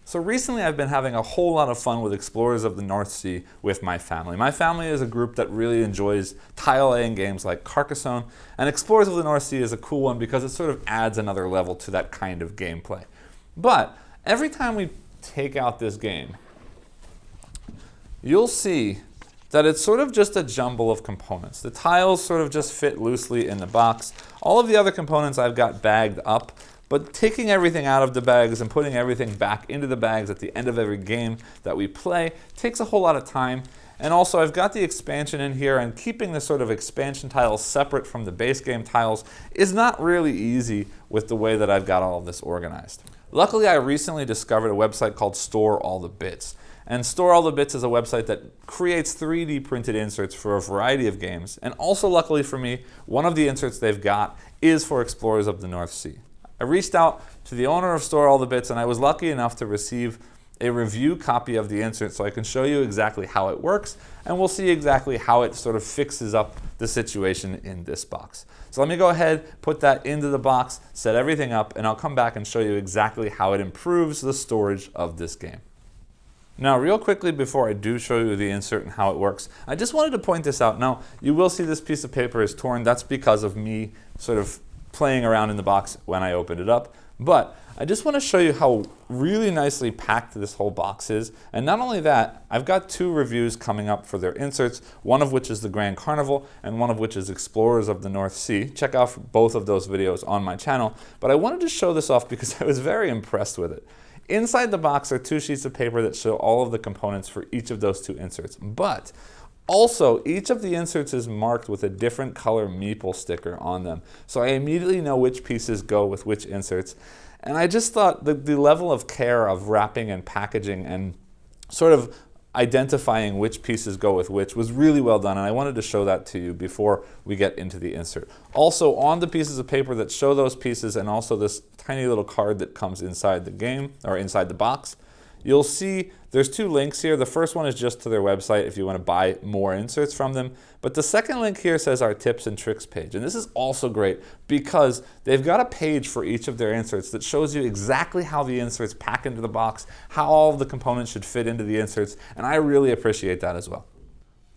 So recently I've been having a whole lot of fun with Explorers of the North Sea with my family. My family is a group that really enjoys tile laying games like Carcassonne, and Explorers of the North Sea is a cool one because it sort of adds another level to that kind of gameplay. But every time we take out this game, you'll see that it's sort of just a jumble of components. The tiles sort of just fit loosely in the box. All of the other components I've got bagged up, but taking everything out of the bags and putting everything back into the bags at the end of every game that we play takes a whole lot of time. And also I've got the expansion in here, and keeping the sort of expansion tiles separate from the base game tiles is not really easy with the way that I've got all of this organized. Luckily, I recently discovered a website called Store All the Bits. And Store All the Bits is a website that creates 3D printed inserts for a variety of games. And also, luckily for me, one of the inserts they've got is for Explorers of the North Sea. I reached out to the owner of Store All the Bits, and I was lucky enough to receive a review copy of the insert so I can show you exactly how it works, and we'll see exactly how it sort of fixes up the situation in this box. So let me go ahead, put that into the box, set everything up, and I'll come back and show you exactly how it improves the storage of this game. Now, real quickly before I do show you the insert and how it works, I just wanted to point this out. Now, you will see this piece of paper is torn. That's because of me sort of playing around in the box when I opened it up. But I just want to show you how really nicely packed this whole box is. And not only that, I've got 2 reviews coming up for their inserts, one of which is the Grand Carnival and one of which is Explorers of the North Sea. Check out both of those videos on my channel. But I wanted to show this off because I was very impressed with it. Inside the box are 2 sheets of paper that show all of the components for each of those 2 inserts. But also, each of the inserts is marked with a different color meeple sticker on them. So I immediately know which pieces go with which inserts. And I just thought the level of care of wrapping and packaging and sort of identifying which pieces go with which was really well done, and I wanted to show that to you before we get into the insert. Also, on the pieces of paper that show those pieces, and also this tiny little card that comes inside the game, or inside the box, you'll see there's 2 links here. The first one is just to their website if you want to buy more inserts from them. But the second link here says our tips and tricks page. And this is also great because they've got a page for each of their inserts that shows you exactly how the inserts pack into the box, how all of the components should fit into the inserts, and I really appreciate that as well.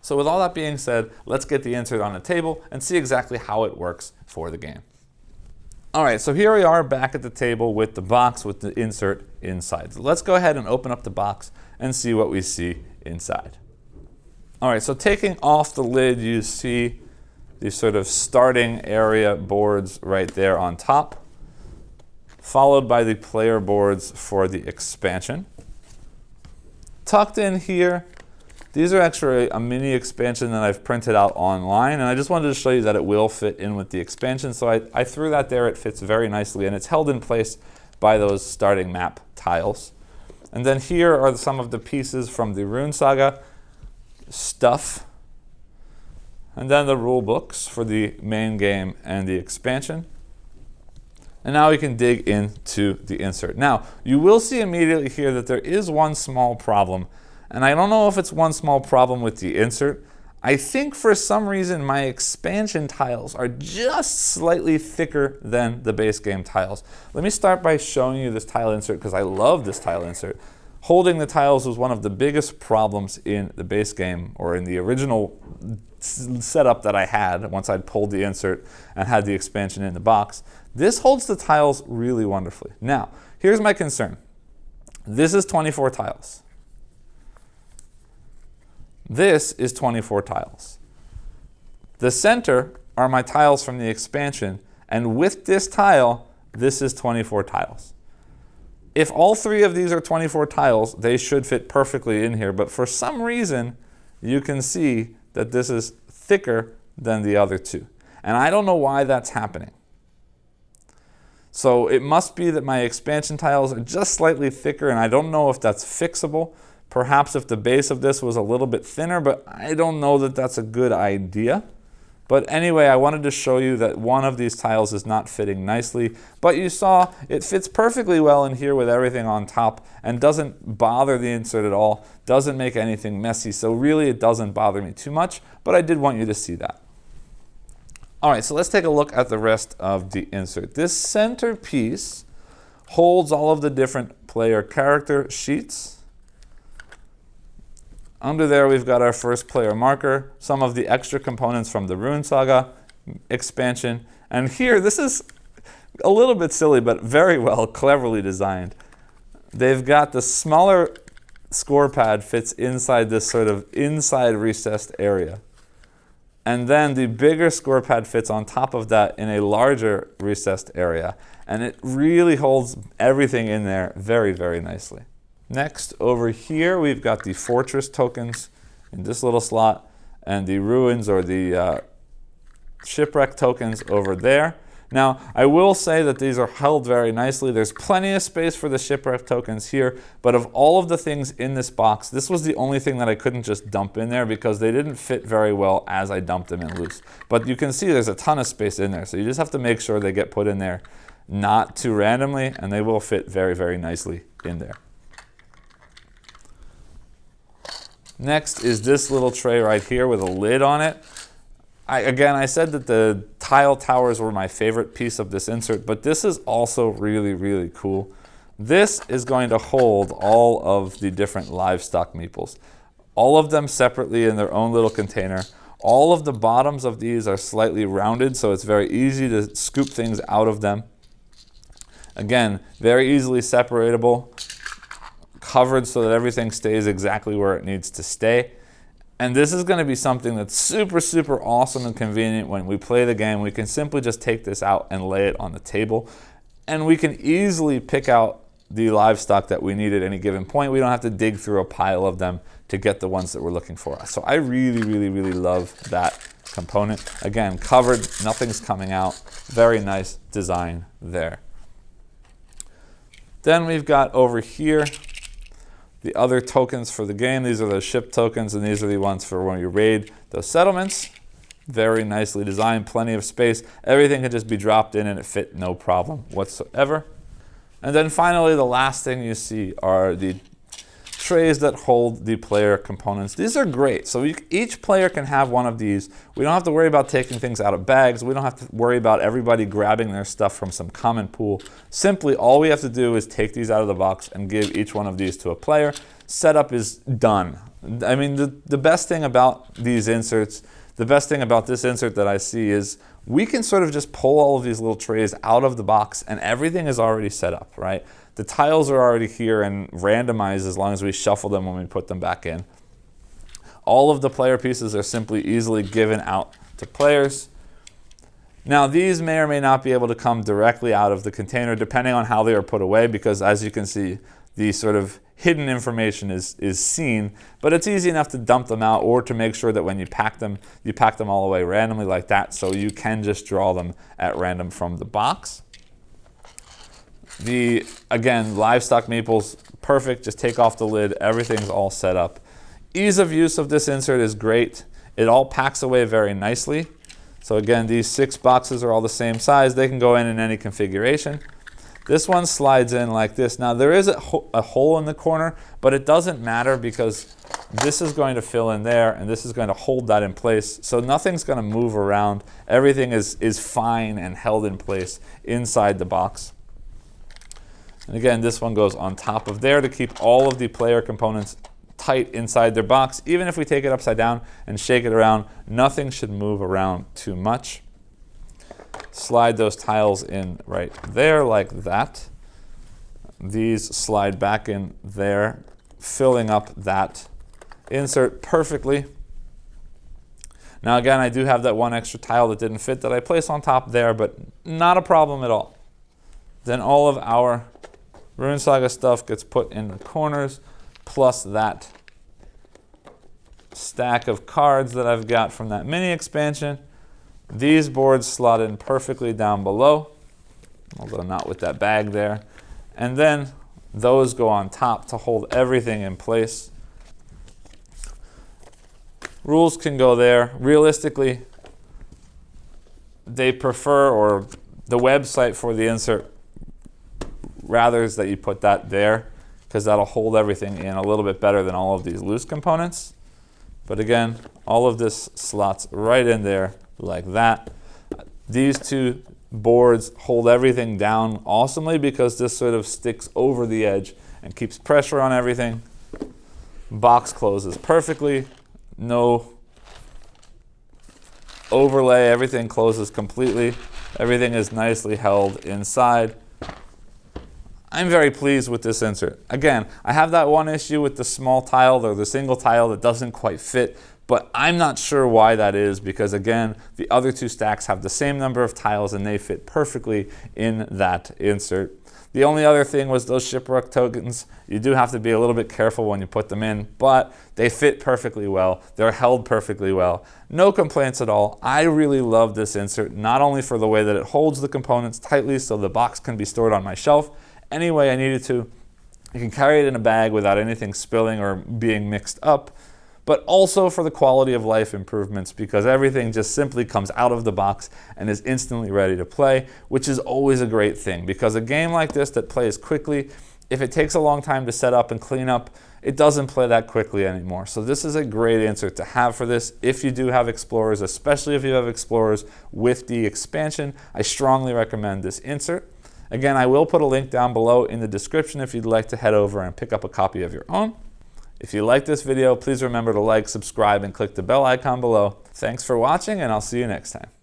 So with all that being said, let's get the insert on the table and see exactly how it works for the game. All right, so here we are back at the table with the box with the insert inside. So let's go ahead and open up the box and see what we see inside. All right, so taking off the lid, you see these sort of starting area boards right there on top, followed by the player boards for the expansion. Tucked in here, these are actually a mini expansion that I've printed out online, and I just wanted to show you that it will fit in with the expansion. So I threw that there. It fits very nicely, and it's held in place by those starting map tiles. And then here are some of the pieces from the Rune Saga stuff, and then the rule books for the main game and the expansion. And now we can dig into the insert. Now, you will see immediately here that there is one small problem. And I don't know if it's one small problem with the insert. I think for some reason my expansion tiles are just slightly thicker than the base game tiles. Let me start by showing you this tile insert because I love this tile insert. Holding the tiles was one of the biggest problems in the base game, or in the original setup that I had once I'd pulled the insert and had the expansion in the box. This holds the tiles really wonderfully. Now, here's my concern. This is 24 tiles. This is 24 tiles. The center are my tiles from the expansion, and with this tile, this is 24 tiles. If all 3 of these are 24 tiles, they should fit perfectly in here, but for some reason, you can see that this is thicker than the other 2. And I don't know why that's happening. So it must be that my expansion tiles are just slightly thicker, and I don't know if that's fixable. Perhaps if the base of this was a little bit thinner, but I don't know that that's a good idea. But anyway, I wanted to show you that one of these tiles is not fitting nicely. But you saw it fits perfectly well in here with everything on top and doesn't bother the insert at all, doesn't make anything messy. So really it doesn't bother me too much, but I did want you to see that. All right, so let's take a look at the rest of the insert. This center piece holds all of the different player character sheets. Under there, we've got our first player marker, some of the extra components from the Rune Saga expansion. And here, this is a little bit silly, but very well, cleverly designed. They've got the smaller score pad fits inside this sort of inside recessed area. And then the bigger score pad fits on top of that in a larger recessed area. And it really holds everything in there very, very nicely. Next, over here, we've got the fortress tokens in this little slot, and the ruins or the shipwreck tokens over there. Now, I will say that these are held very nicely. There's plenty of space for the shipwreck tokens here, but of all of the things in this box, this was the only thing that I couldn't just dump in there because they didn't fit very well as I dumped them in loose. But you can see there's a ton of space in there, so you just have to make sure they get put in there not too randomly, and they will fit very, very nicely in there. Next is this little tray right here with a lid on it. Again, I said that the tile towers were my favorite piece of this insert, but this is also really, really cool. This is going to hold all of the different livestock meeples, all of them separately in their own little container. All of the bottoms of these are slightly rounded, so it's very easy to scoop things out of them. Again, very easily separatable, covered so that everything stays exactly where it needs to stay. And this is going to be something that's super, super awesome and convenient when we play the game. We can simply just take this out and lay it on the table. And we can easily pick out the livestock that we need at any given point. We don't have to dig through a pile of them to get the ones that we're looking for. So I really, really, really love that component. Again, covered, nothing's coming out. Very nice design there. Then we've got over here the other tokens for the game. These are the ship tokens, and these are the ones for when you raid those settlements. Very nicely designed, plenty of space. Everything can just be dropped in and it fit no problem whatsoever. And then finally, the last thing you see are the trays that hold the player components. These are great. So each player can have one of these. We don't have to worry about taking things out of bags. We don't have to worry about everybody grabbing their stuff from some common pool. Simply, all we have to do is take these out of the box and give each one of these to a player. Setup is done. I mean, the best thing about these inserts, the best thing about this insert that I see is we can sort of just pull all of these little trays out of the box and everything is already set up, right? The tiles are already here and randomized as long as we shuffle them when we put them back in. All of the player pieces are simply easily given out to players. Now, these may or may not be able to come directly out of the container depending on how they are put away, because as you can see, the sort of hidden information is seen, but it's easy enough to dump them out or to make sure that when you pack them all away randomly like that, so you can just draw them at random from the box. Again, livestock meeples, perfect. Just take off the lid. Everything's all set up. Ease of use of this insert is great. It all packs away very nicely. So again, these 6 boxes are all the same size. They can go in any configuration. This one slides in like this. Now there is a hole in the corner, but it doesn't matter because this is going to fill in there and this is going to hold that in place. So nothing's going to move around. Everything is fine and held in place inside the box. And again, this one goes on top of there to keep all of the player components tight inside their box. Even if we take it upside down and shake it around, nothing should move around too much. Slide those tiles in right there like that. These slide back in there, filling up that insert perfectly. Now again, I do have that one extra tile that didn't fit that I place on top there, but not a problem at all. Then all of our Rune Saga stuff gets put in the corners, plus that stack of cards that I've got from that mini expansion. These boards slot in perfectly down below, although not with that bag there. And then those go on top to hold everything in place. Rules can go there. Realistically, they prefer, or the website for the insert rather is that you put that there, because that'll hold everything in a little bit better than all of these loose components. But again, all of this slots right in there like that. These two boards hold everything down awesomely because this sort of sticks over the edge and keeps pressure on everything. Box closes perfectly, no overlay, everything closes completely. Everything is nicely held inside. I'm very pleased with this insert. Again, I have that one issue with the small tile or the single tile that doesn't quite fit, but I'm not sure why that is because again, the other two stacks have the same number of tiles and they fit perfectly in that insert. The only other thing was those shipwreck tokens. You do have to be a little bit careful when you put them in, but they fit perfectly well. They're held perfectly well. No complaints at all. I really love this insert, not only for the way that it holds the components tightly so the box can be stored on my shelf any way I need it to. You can carry it in a bag without anything spilling or being mixed up, but also for the quality of life improvements because everything just simply comes out of the box and is instantly ready to play, which is always a great thing because a game like this that plays quickly, if it takes a long time to set up and clean up, it doesn't play that quickly anymore. So this is a great insert to have for this if you do have Explorers, especially if you have Explorers with the expansion. I strongly recommend this insert. Again, I will put a link down below in the description if you'd like to head over and pick up a copy of your own. If you like this video, please remember to like, subscribe, and click the bell icon below. Thanks for watching, and I'll see you next time.